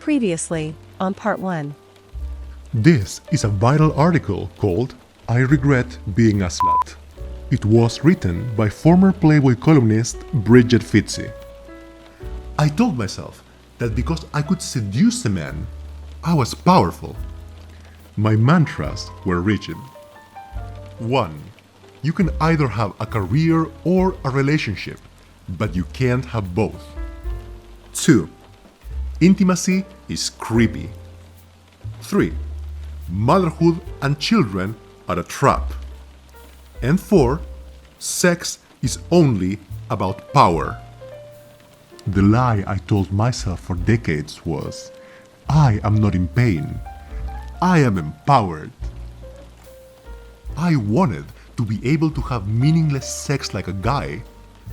Previously on Part 1. This is a viral article called I Regret Being a Slut. It was written by former Playboy columnist Briget Phetasy. I told myself that because I could seduce a man, I was powerful. My mantras were rigid. 1. You can either have a career or a relationship, but you can't have both. 2. Intimacy is creepy. 3. Motherhood and children are a trap. And 4. Sex is only about power. The lie I told myself for decades was, I am not in pain. I am empowered. I wanted to be able to have meaningless sex like a guy,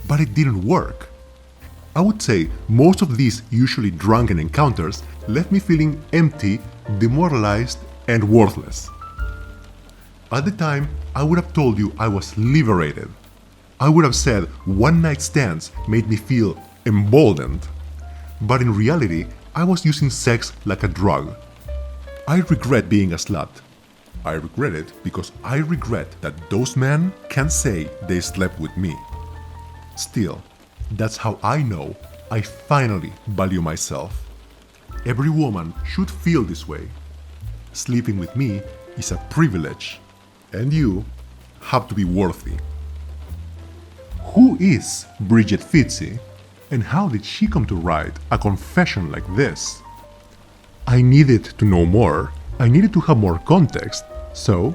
but it didn't work. I would say most of these usually drunken encounters left me feeling empty, demoralized, and worthless. At the time, I would have told you I was liberated. I would have said one-night stands made me feel emboldened. But in reality, I was using sex like a drug. I regret being a slut. I regret it because I regret that those men can say they slept with me. Still, that's how I know I finally value myself. Every woman should feel this way. Sleeping with me is a privilege, and you have to be worthy. Who is Briget Phetasy, and how did she come to write a confession like this? I needed to know more. I needed to have more context, so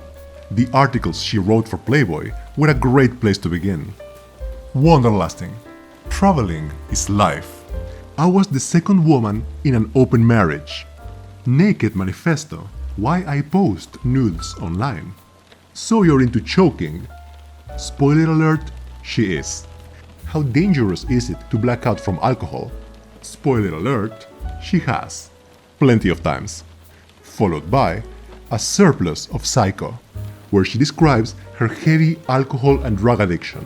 the articles she wrote for Playboy were a great place to begin. Wanderlasting. Traveling is life. I was the second woman in an open marriage. Naked manifesto. Why I post nudes online. So you're into choking. Spoiler alert, she is. How dangerous is it to black out from alcohol? Spoiler alert, she has. Plenty of times. Followed by a surplus of psycho, where she describes her heavy alcohol and drug addiction.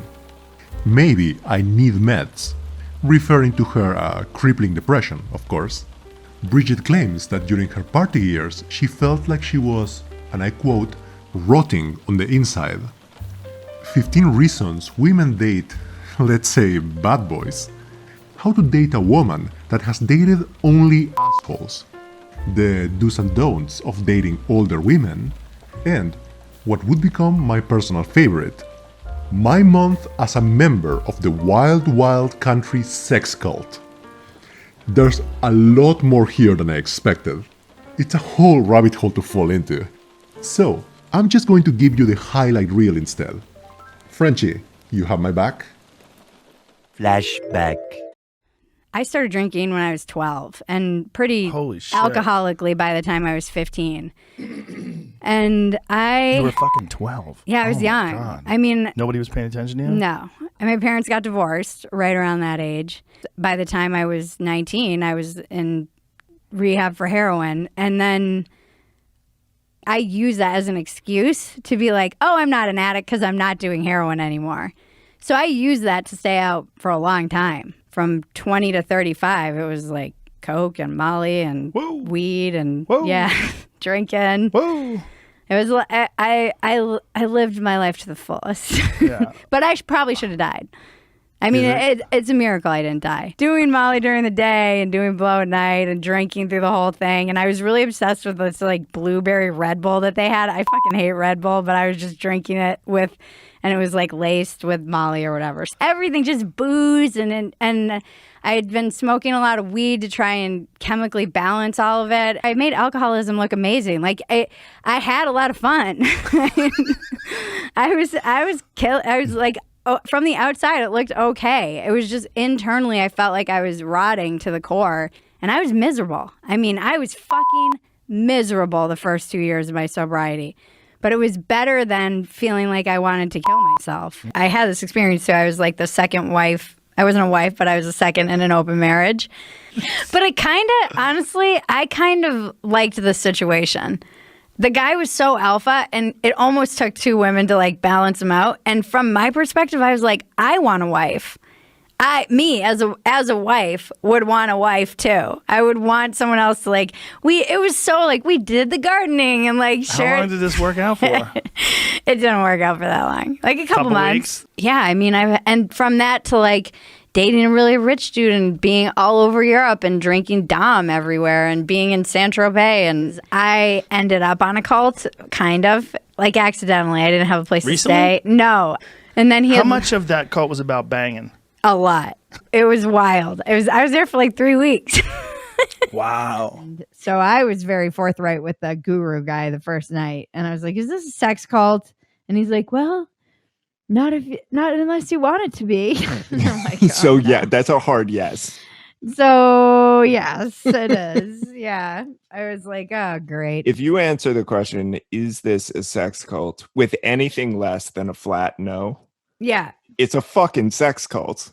Maybe I need meds, referring to her crippling depression, of course. Briget claims that during her party years she felt like she was, and I quote, rotting on the inside. 15 reasons women date, let's say, bad boys. How to date a woman that has dated only assholes. The do's and don'ts of dating older women. And what would become my personal favorite, my month as a member of the Wild Wild Country sex cult. There's a lot more here than I expected. It's a whole rabbit hole to fall into. So, I'm just going to give you the highlight reel instead. Frenchie, you have my back? Flashback. I started drinking when I was 12 and pretty alcoholically by the time I was 15. And You were fucking 12. Yeah, I was young. God. I mean... Nobody was paying attention to you? No. And my parents got divorced right around that age. By the time I was 19, I was in rehab for heroin. And then I used that as an excuse to be like, oh, I'm not an addict because I'm not doing heroin anymore. So I used that to stay out for a long time. From 20 to 35, it was like coke and Molly and weed and drinking. Whoa. It was I lived my life to the fullest. Yeah. But I probably should have died. I mean, it's a miracle I didn't die. Doing Molly during the day and doing blow at night and drinking through the whole thing. And I was really obsessed with this like blueberry Red Bull that they had. I fucking hate Red Bull, but I was just drinking it with, and it was like laced with Molly or whatever. Everything just booze and I had been smoking a lot of weed to try and chemically balance all of it. I made alcoholism look amazing. Like I had a lot of fun. I was like, from the outside, it looked okay. It was just internally, I felt like I was rotting to the core, and I was miserable. I mean, I was fucking miserable the first 2 years of my sobriety. But it was better than feeling like I wanted to kill myself. I had this experience too. I was like the second wife. I wasn't a wife, but I was a second in an open marriage. But I kind of liked the situation. The guy was so alpha, and it almost took two women to like balance him out. And from my perspective, I was like, I want a wife. me as a wife would want a wife too. I would want someone else to like. It was so like we did the gardening and like shared. How long did this work out for? It didn't work out for that long. Like a couple months. Weeks? Yeah, I mean, and from that to like dating a really rich dude and being all over Europe and drinking Dom everywhere and being in Saint-Tropez. And I ended up on a cult, kind of, like accidentally. I didn't have a place Recently? to stay. No. And then How much of that cult was about banging? A lot. It was wild. I was there for like 3 weeks. Wow. So I was very forthright with the guru guy the first night. And I was like, is this a sex cult? And he's like, well, not unless you want it to be. I'm like, oh, So no. yeah, that's a hard yes. So yes, it is. Yeah. I was like, oh, great. If you answer the question, is this a sex cult, with anything less than a flat no, Yeah. it's a fucking sex cult.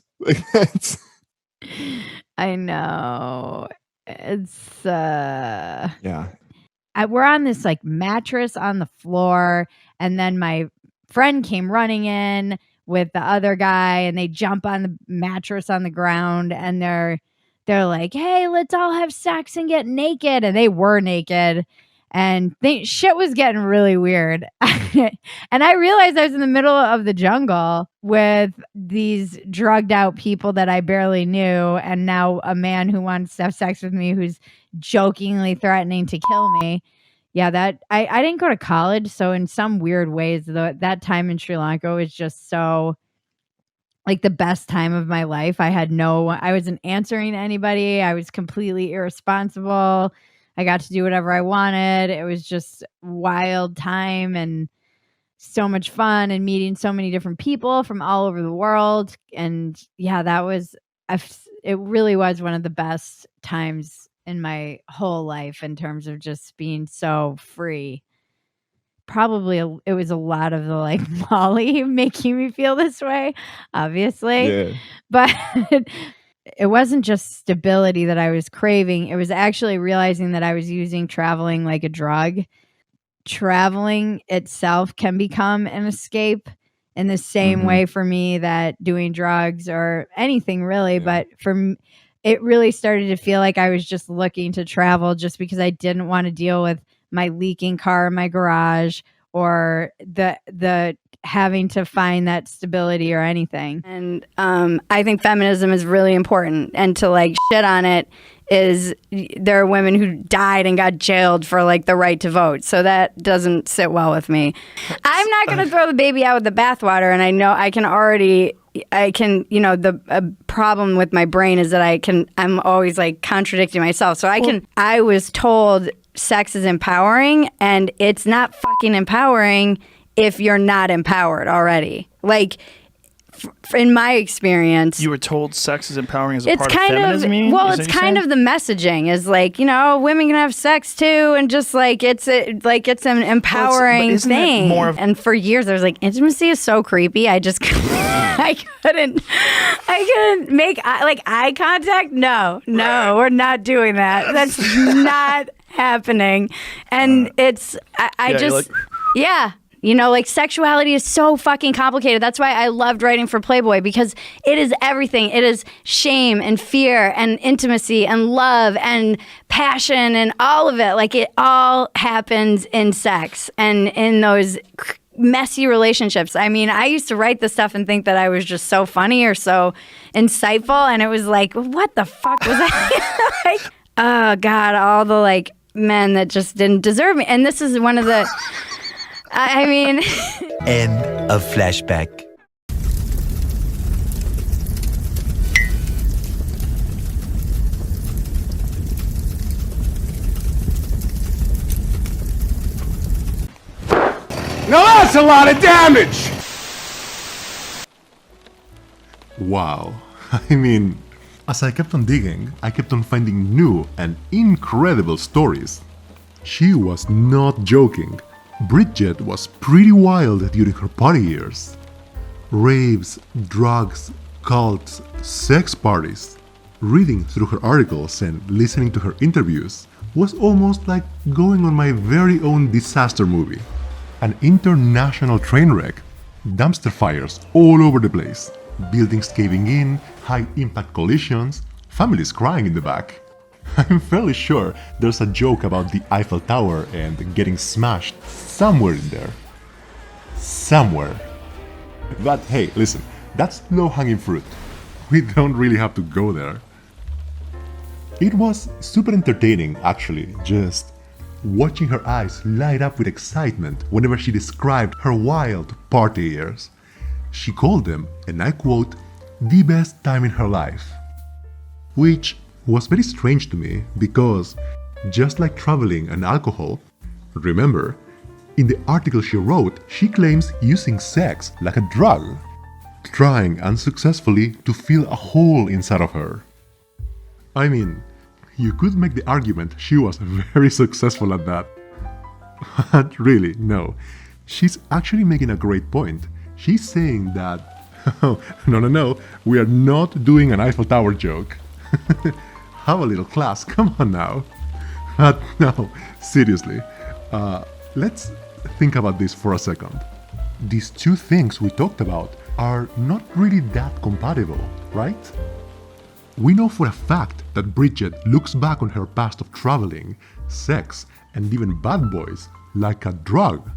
I know. It's Yeah. we're on this like mattress on the floor, and then my friend came running in with the other guy, and they jump on the mattress on the ground, and they're like, hey, let's all have sex and get naked. And they were naked, and shit was getting really weird. And I realized I was in the middle of the jungle with these drugged out people that I barely knew, and now a man who wants to have sex with me who's jokingly threatening to kill me. Yeah, that I didn't go to college, so in some weird ways, that time in Sri Lanka was just so like the best time of my life. I wasn't answering to anybody. I was completely irresponsible. I got to do whatever I wanted. It was just wild time and so much fun and meeting so many different people from all over the world. And yeah, it really was one of the best times in my whole life in terms of just being so free. Probably it was a lot of the like Molly making me feel this way, obviously. Yeah. But it wasn't just stability that I was craving. It was actually realizing that I was using traveling like a drug. Traveling itself can become an escape in the same way for me that doing drugs or anything really. Yeah. But it really started to feel like I was just looking to travel just because I didn't want to deal with my leaking car in my garage or the having to find that stability or anything. And I think feminism is really important, and to like shit on it is there are women who died and got jailed for like the right to vote. So that doesn't sit well with me. I'm not going to throw the baby out with the bathwater. And I know the problem with my brain is that I'm always like contradicting myself. So I was told sex is empowering, and it's not fucking empowering if you're not empowered already. Like, in my experience, you were told sex is empowering as a part of feminism. It's kind of the messaging is like, women can have sex too, and just like it's an empowering thing. And for years, I was like, intimacy is so creepy. I just I couldn't make eye contact. No, we're not doing that. That's not happening. And it's like sexuality is so fucking complicated. That's why I loved writing for Playboy, because it is everything. It is shame and fear and intimacy and love and passion and all of it. Like, it all happens in sex and in those messy relationships. I mean, I used to write this stuff and think that I was just so funny or so insightful. And it was like, what the fuck was that? Like, oh God, all the like men that just didn't deserve me. And this is one of the... I mean... End of flashback. Now that's a lot of damage! Wow. I mean, as I kept on digging, I kept on finding new and incredible stories. She was not joking. Briget was pretty wild during her party years. Raves, drugs, cults, sex parties. Reading through her articles and listening to her interviews was almost like going on my very own disaster movie. An international train wreck, dumpster fires all over the place, buildings caving in, high-impact collisions, families crying in the back. I'm fairly sure there's a joke about the Eiffel Tower and getting smashed somewhere in there. Somewhere. But hey, listen, that's low-hanging fruit. We don't really have to go there. It was super entertaining, actually, just watching her eyes light up with excitement whenever she described her wild party years. She called them, and I quote, the best time in her life. Which was very strange to me because, just like traveling and alcohol, remember, in the article she wrote, she claims using sex like a drug, trying unsuccessfully to fill a hole inside of her. I mean, you could make the argument she was very successful at that. But really, no. She's actually making a great point. She's saying that, oh, no, we are not doing an Eiffel Tower joke. Have a little class, come on now. But no, seriously, let's think about this for a second. These two things we talked about are not really that compatible, right? We know for a fact that Briget looks back on her past of traveling, sex, and even bad boys like a drug,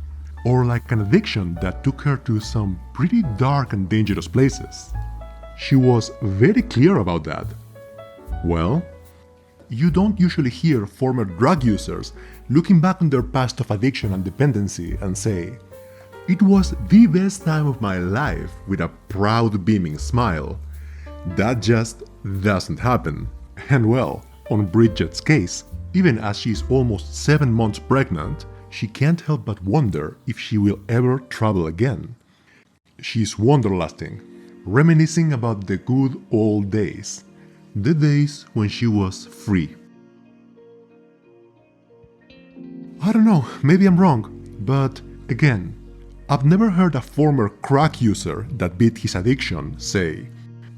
or like an addiction that took her to some pretty dark and dangerous places. She was very clear about that. Well, you don't usually hear former drug users looking back on their past of addiction and dependency and say, "It was the best time of my life," with a proud beaming smile. That just doesn't happen. And well, on Briget's case, even as she's almost 7 months pregnant, she can't help but wonder if she will ever travel again. She's wanderlusting, reminiscing about the good old days. The days when she was free. I don't know, maybe I'm wrong, but again, I've never heard a former crack user that beat his addiction say,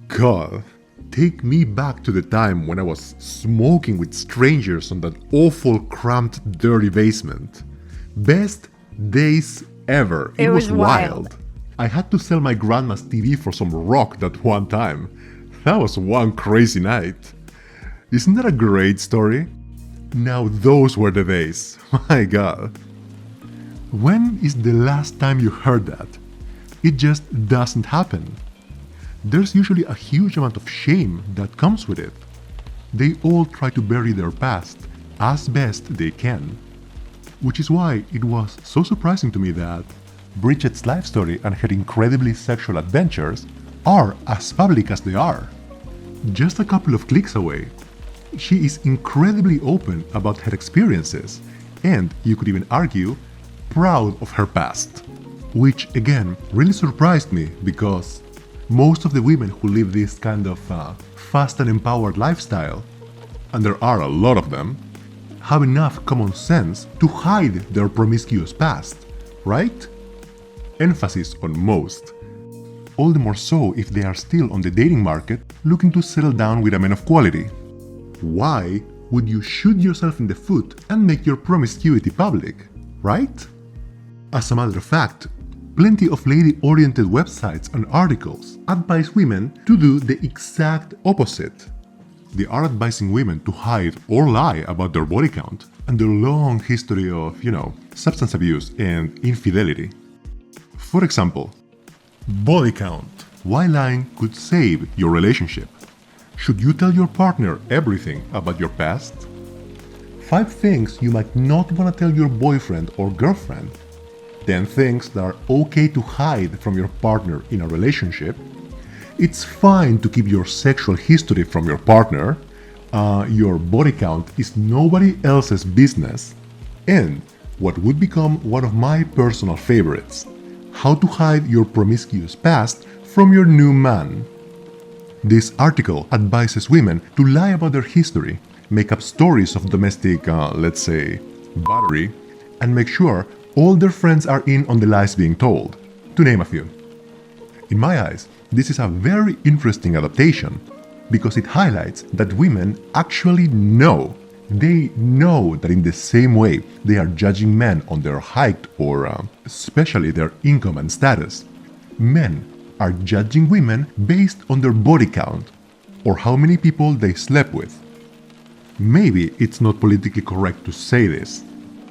"God, take me back to the time when I was smoking with strangers on that awful cramped dirty basement. Best days ever. It was wild. I had to sell my grandma's TV for some rock that one time. That was one crazy night." Isn't that a great story? Now those were the days. My God. When is the last time you heard that? It just doesn't happen. There's usually a huge amount of shame that comes with it. They all try to bury their past as best they can. Which is why it was so surprising to me that Briget's life story and her incredibly sexual adventures are as public as they are. Just a couple of clicks away, she is incredibly open about her experiences, and you could even argue, proud of her past. Which again really surprised me because most of the women who live this kind of fast and empowered lifestyle, and there are a lot of them, have enough common sense to hide their promiscuous past, right? Emphasis on most. All the more so if they are still on the dating market looking to settle down with a man of quality. Why would you shoot yourself in the foot and make your promiscuity public, right? As a matter of fact, plenty of lady-oriented websites and articles advise women to do the exact opposite. They are advising women to hide or lie about their body count and their long history of, substance abuse and infidelity. For example, body count. Why lying could save your relationship. Should you tell your partner everything about your past? 5 things you might not want to tell your boyfriend or girlfriend. 10 things that are okay to hide from your partner in a relationship. It's fine to keep your sexual history from your partner. Your body count is nobody else's business. And what would become one of my personal favorites, how to hide your promiscuous past from your new man. This article advises women to lie about their history, make up stories of domestic, let's say, battery, and make sure all their friends are in on the lies being told, to name a few. In my eyes, this is a very interesting adaptation because it highlights that women actually know. They know that in the same way they are judging men on their height or especially their income and status, men are judging women based on their body count or how many people they slept with. Maybe it's not politically correct to say this,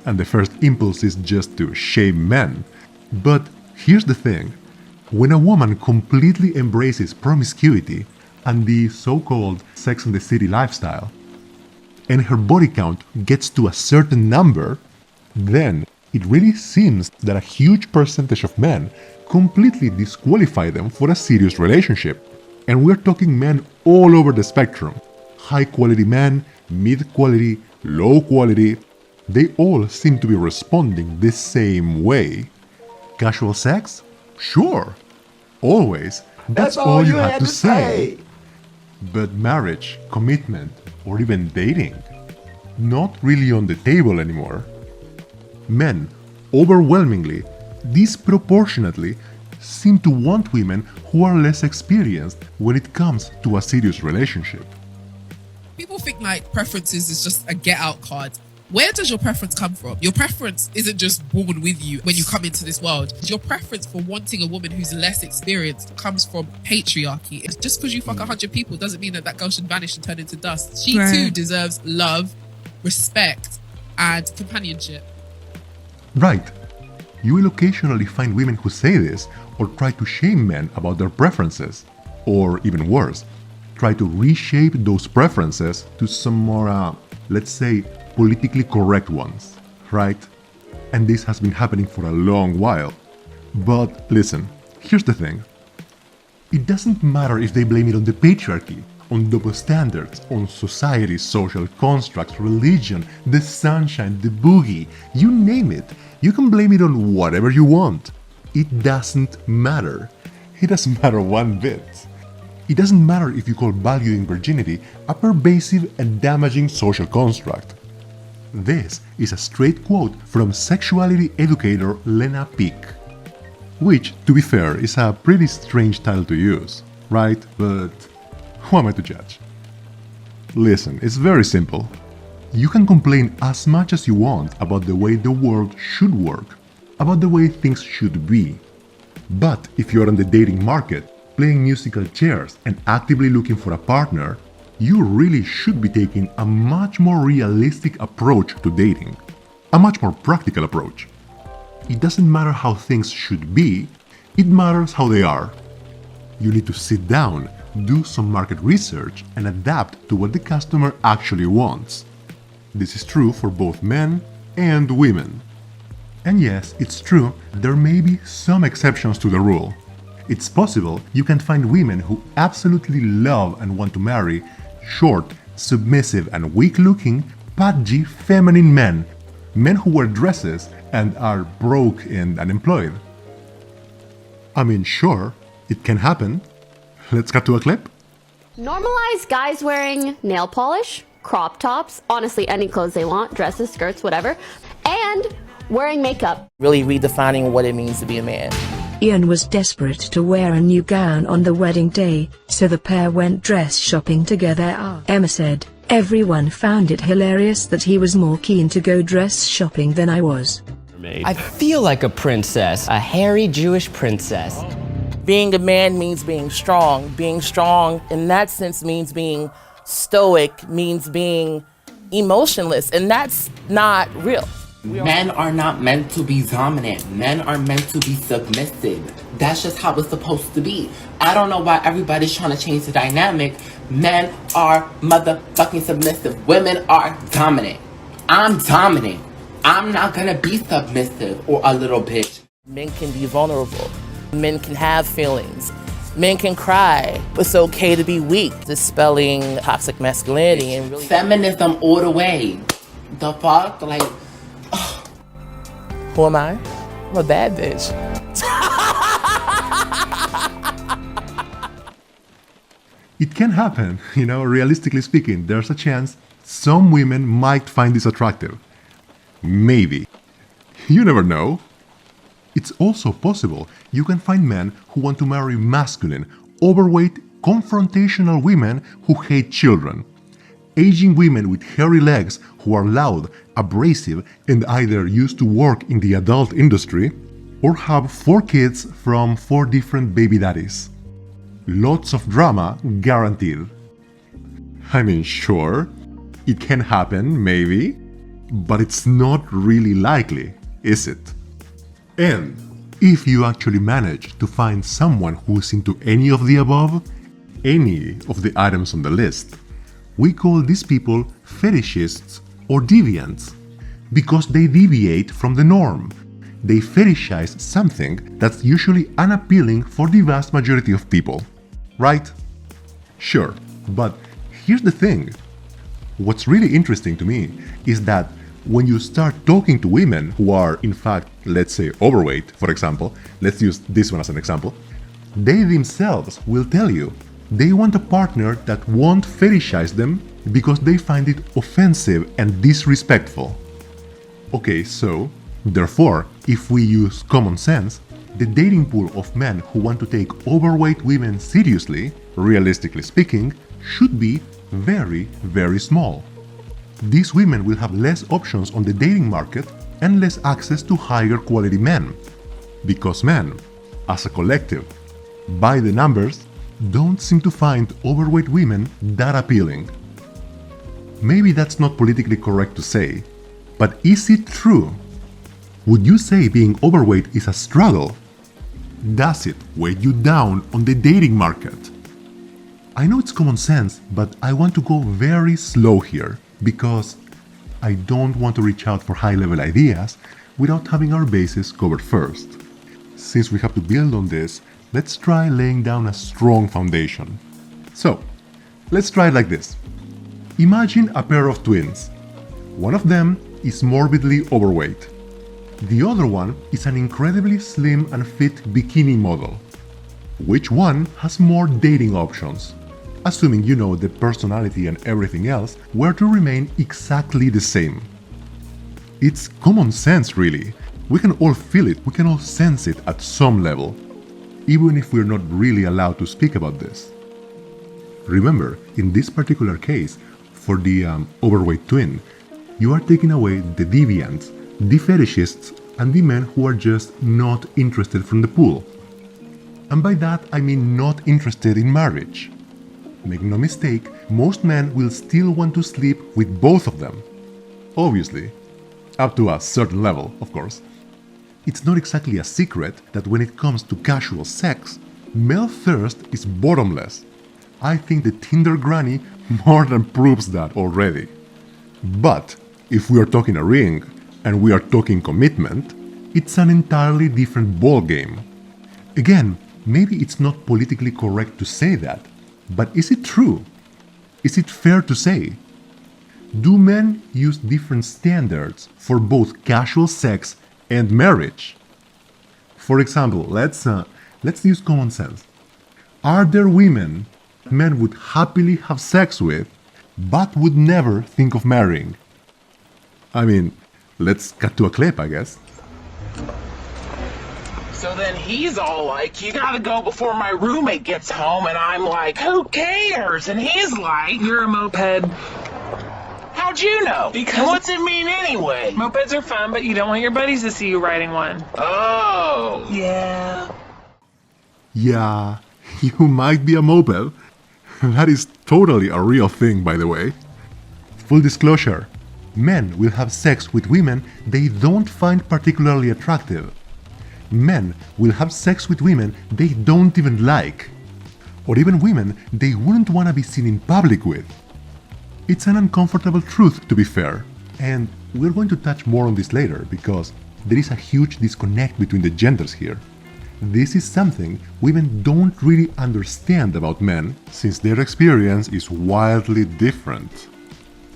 and the first impulse is just to shame men. But here's the thing. When a woman completely embraces promiscuity and the so-called Sex and the City lifestyle, and her body count gets to a certain number, then it really seems that a huge percentage of men completely disqualify them for a serious relationship. And we're talking men all over the spectrum. High quality men, mid quality, low quality. They all seem to be responding the same way. Casual sex? Sure. Always. That's all you had to say. But marriage, commitment, or even dating? Not really on the table anymore. Men, overwhelmingly, disproportionately, seem to want women who are less experienced when it comes to a serious relationship. People think like preferences is just a get out card. Where does your preference come from? Your preference isn't just born with you when you come into this world. Your preference for wanting a woman who's less experienced comes from patriarchy. It's just because you fuck 100 people doesn't mean that that girl should vanish and turn into dust. She too deserves love, respect, and companionship. Right. You will occasionally find women who say this or try to shame men about their preferences. Or even worse, try to reshape those preferences to some more, let's say, politically correct ones, right? And this has been happening for a long while. But listen, here's the thing. It doesn't matter if they blame it on the patriarchy, on double standards, on society's social constructs, religion, the sunshine, the boogie, you name it. You can blame it on whatever you want. It doesn't matter. It doesn't matter one bit. It doesn't matter if you call valuing virginity a pervasive and damaging social construct. This is a straight quote from sexuality educator Lena Peek. Which, to be fair, is a pretty strange title to use, right? But who am I to judge? Listen, it's very simple. You can complain as much as you want about the way the world should work, about the way things should be. But if you're on the dating market, playing musical chairs and actively looking for a partner, you really should be taking a much more realistic approach to dating. A much more practical approach. It doesn't matter how things should be, it matters how they are. You need to sit down, do some market research, and adapt to what the customer actually wants. This is true for both men and women. And yes, it's true, there may be some exceptions to the rule. It's possible you can find women who absolutely love and want to marry short, submissive, and weak-looking, pudgy, feminine men. Men who wear dresses and are broke and unemployed. I mean, sure, it can happen. Let's cut to a clip. Normalize guys wearing nail polish, crop tops, honestly any clothes they want, dresses, skirts, whatever, and wearing makeup. Really redefining what it means to be a man. Ian was desperate to wear a new gown on the wedding day, so the pair went dress shopping together. Emma said, "Everyone found it hilarious that he was more keen to go dress shopping than I was. I feel like a princess, a hairy Jewish princess." Being a man means being strong. Being strong in that sense means being stoic, means being emotionless, and that's not real. Men are not meant to be dominant. Men are meant to be submissive. That's just how it's supposed to be. I don't know why everybody's trying to change the dynamic. Men are motherfucking submissive. Women are dominant. I'm dominant. I'm not gonna be submissive or a little bitch. Men can be vulnerable. Men can have feelings. Men can cry. It's okay to be weak. Dispelling toxic masculinity and really feminism all the way. The fuck? Like, who am I? I'm a bad bitch. It can happen, realistically speaking, there's a chance some women might find this attractive. Maybe. You never know. It's also possible you can find men who want to marry masculine, overweight, confrontational women who hate children. Aging women with hairy legs who are loud, abrasive, and either used to work in the adult industry, or have 4 kids from 4 different baby daddies. Lots of drama guaranteed. I mean, sure, it can happen, maybe, but it's not really likely, is it? And if you actually manage to find someone who's into any of the above, any of the items on the list, we call these people fetishists or deviants, because they deviate from the norm. They fetishize something that's usually unappealing for the vast majority of people, right? Sure, but here's the thing. What's really interesting to me is that when you start talking to women who are, in fact, let's say overweight, for example, let's use this one as an example, they themselves will tell you they want a partner that won't fetishize them because they find it offensive and disrespectful. Okay, so, therefore, if we use common sense, the dating pool of men who want to take overweight women seriously, realistically speaking, should be very, very small. These women will have less options on the dating market and less access to higher quality men. Because men, as a collective, by the numbers, don't seem to find overweight women that appealing. Maybe that's not politically correct to say, but is it true? Would you say being overweight is a struggle? Does it weigh you down on the dating market? I know it's common sense, but I want to go very slow here because I don't want to reach out for high-level ideas without having our bases covered first. Since we have to build on this, let's try laying down a strong foundation. So, let's try it like this. Imagine a pair of twins. One of them is morbidly overweight. The other one is an incredibly slim and fit bikini model. Which one has more dating options? Assuming you know the personality and everything else were to remain exactly the same. It's common sense, really. We can all feel it, we can all sense it at some level, even if we're not really allowed to speak about this. Remember, in this particular case, for the overweight twin, you are taking away the deviants, the fetishists, and the men who are just not interested from the pool. And by that I mean not interested in marriage. Make no mistake, most men will still want to sleep with both of them. Obviously, up to a certain level, of course. It's not exactly a secret that when it comes to casual sex, male thirst is bottomless. I think the Tinder granny more than proves that already. But if we are talking a ring, and we are talking commitment, it's an entirely different ballgame. Again, maybe it's not politically correct to say that, but is it true? Is it fair to say? Do men use different standards for both casual sex and marriage? For example, let's use common sense. Are there women men would happily have sex with, but would never think of marrying? I mean, let's cut to a clip, I guess. So then he's all like, you gotta go before my roommate gets home, and I'm like, who cares? And he's like, you're a moped. How'd you know? Because what's it mean anyway? Mopeds are fun, but you don't want your buddies to see you riding one. Oh, yeah. Yeah, you might be a moped. That is totally a real thing, by the way. Full disclosure, men will have sex with women they don't find particularly attractive. Men will have sex with women they don't even like. Or even women they wouldn't want to be seen in public with. It's an uncomfortable truth, to be fair, and we're going to touch more on this later because there is a huge disconnect between the genders here. This is something women don't really understand about men since their experience is wildly different.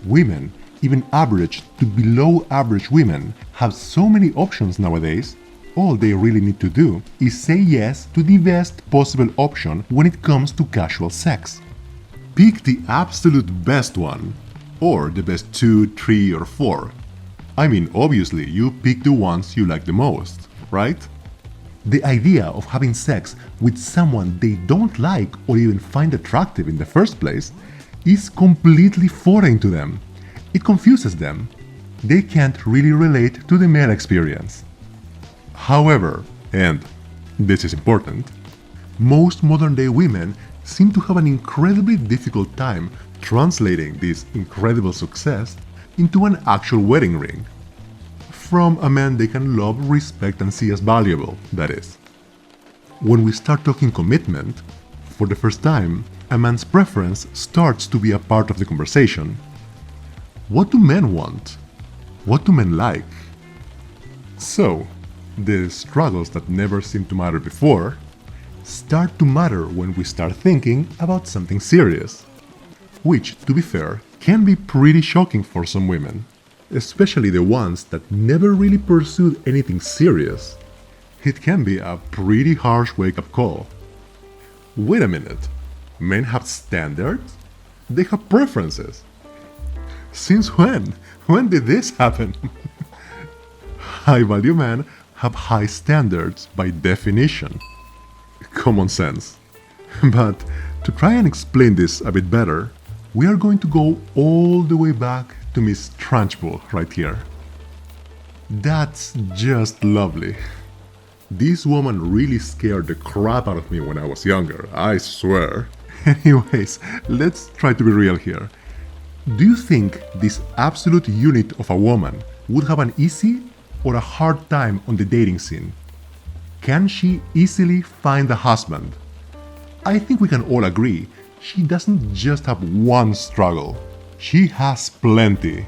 Women, even average to below average women, have so many options nowadays. All they really need to do is say yes to the best possible option when it comes to casual sex. Pick the absolute best one, or the best 2, 3, or 4. I mean, obviously, you pick the ones you like the most, right? The idea of having sex with someone they don't like or even find attractive in the first place is completely foreign to them. It confuses them. They can't really relate to the male experience. However, And, this is important, most modern-day women seem to have an incredibly difficult time translating this incredible success into an actual wedding ring. From a man they can love, respect, and see as valuable, that is. When we start talking commitment, for the first time, a man's preference starts to be a part of the conversation. What do men want? What do men like? So, the struggles that never seemed to matter before start to matter when we start thinking about something serious. Which, to be fair, can be pretty shocking for some women, especially the ones that never really pursued anything serious. It can be a pretty harsh wake-up call. Wait a minute, men have standards? They have preferences. Since when? When did this happen? High-value men have high standards by definition. Common sense. But to try and explain this a bit better, we are going to go all the way back to Ms.TRUNCHBULL right here. That's just lovely. This woman really scared the crap out of me when I was younger, I swear. Anyways, let's try to be real here. Do you think this absolute unit of a woman would have an easy or a hard time on the dating scene? Can she easily find a husband? I think we can all agree she doesn't just have one struggle, she has plenty.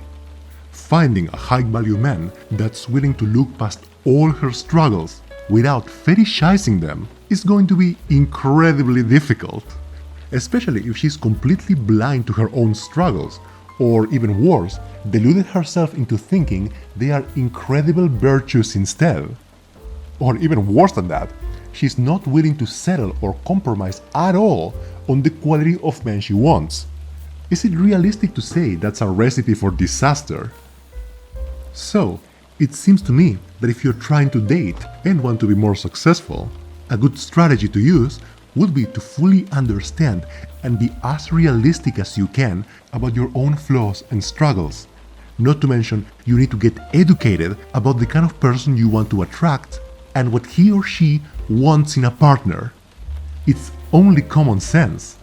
Finding a high-value man that's willing to look past all her struggles without fetishizing them is going to be incredibly difficult, especially if she's completely blind to her own struggles, or even worse, deluded herself into thinking they are incredible virtues instead. Or even worse than that, she's not willing to settle or compromise at all on the quality of men she wants. Is it realistic to say that's a recipe for disaster? So, it seems to me that if you're trying to date and want to be more successful, a good strategy to use would be to fully understand and be as realistic as you can about your own flaws and struggles. Not to mention, you need to get educated about the kind of person you want to attract and what he or she wants in a partner. It's only common sense.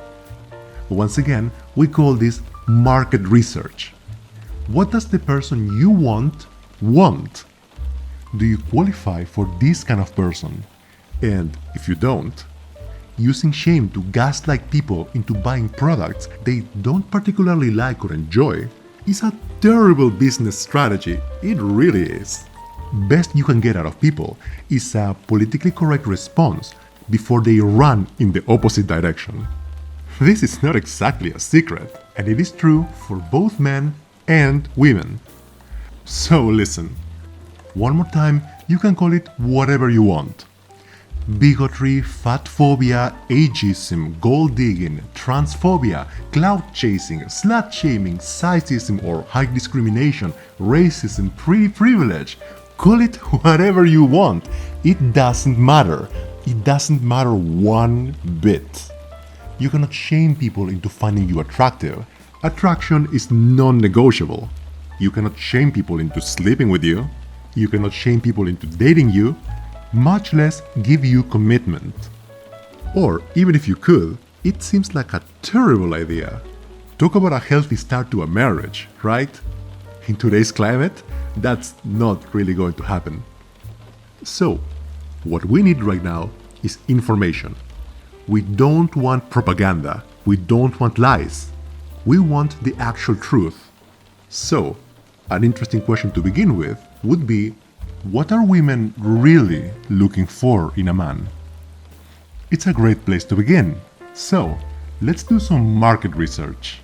Once again, we call this market research. What does the person you want? Do you qualify for this kind of person? And if you don't, using shame to gaslight people into buying products they don't particularly like or enjoy is a terrible business strategy, it really is. Best you can get out of people is a politically correct response before they run in the opposite direction. This is not exactly a secret, and it is true for both men and women. So listen, one more time, you can call it whatever you want. Bigotry, fat phobia, ageism, gold digging, transphobia, clout chasing, slut shaming, sizeism or height discrimination, racism, pretty privilege. Call it whatever you want. It doesn't matter. It doesn't matter one bit. You cannot shame people into finding you attractive. Attraction is non-negotiable. You cannot shame people into sleeping with you. You cannot shame people into dating you, much less give you commitment. Or even if you could, it seems like a terrible idea. Talk about a healthy start to a marriage, right? In today's climate, that's not really going to happen. So, what we need right now is information. We don't want propaganda. We don't want lies. We want the actual truth. So, an interesting question to begin with would be, what are women really looking for in a man? It's a great place to begin. So, let's do some market research.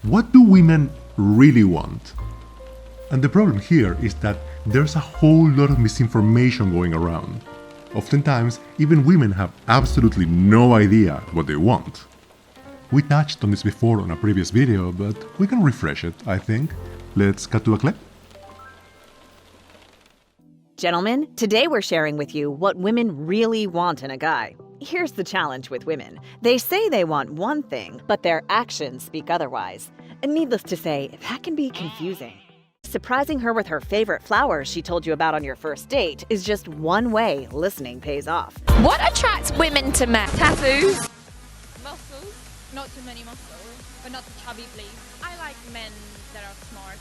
What do women really want? And the problem here is that there's a whole lot of misinformation going around. Oftentimes, even women have absolutely no idea what they want. We touched on this before on a previous video, but we can refresh it, I think. Let's cut to a clip. Gentlemen, today we're sharing with you what women really want in a guy. Here's the challenge with women. They say they want one thing, but their actions speak otherwise. And needless to say, that can be confusing. surprising her with her favorite flowers she told you about on your first date is just one way listening pays off. What attracts women to men? Tattoos. Muscles. Not too many muscles, but not too chubby, please. I like men that are smart,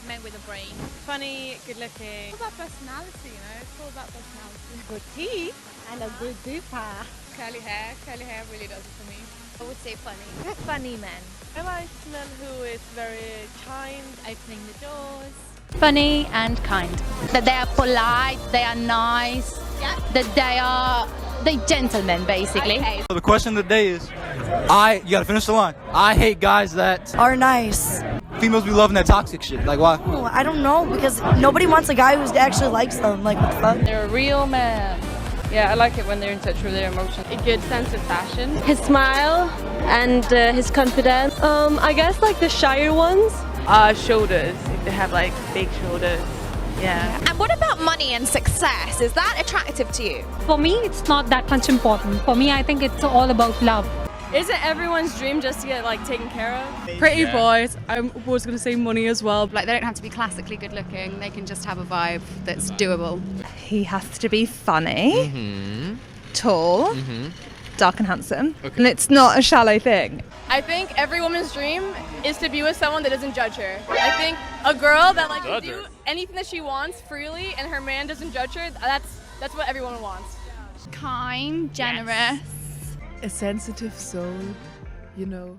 men with a brain. Funny, good looking. It's all about personality, you know? It's all about personality. Good teeth and a good duper. Curly hair really does it for me. I would say funny. Funny men. I like men who is very kind, opening the doors. Funny and kind. That they are polite, they are nice, that they're gentlemen, basically. Okay. So the question of the day is, you gotta finish the line. I hate guys that are nice. Females be loving that toxic shit. Like, why? Oh, I don't know, because nobody wants a guy who actually likes them. Like, what the fuck? They're a real man. Yeah, I like it when they're in touch with their emotions. A good sense of fashion. His smile and his confidence. I guess like the shyer ones. Shoulders, if they have like big shoulders. Yeah. And what about money and success? Is that attractive to you? For me, it's not that much important. For me, I think it's all about love. Isn't everyone's dream just to get like taken care of? Pretty boys. I was going to say money as well. Like they don't have to be classically good looking. They can just have a vibe that's doable. He has to be funny, tall, dark and handsome. Okay. And it's not a shallow thing. I think every woman's dream is to be with someone that doesn't judge her. I think a girl that like can do anything that she wants freely and her man doesn't judge her, that's what every woman wants. Kind, generous. A sensitive soul, you know.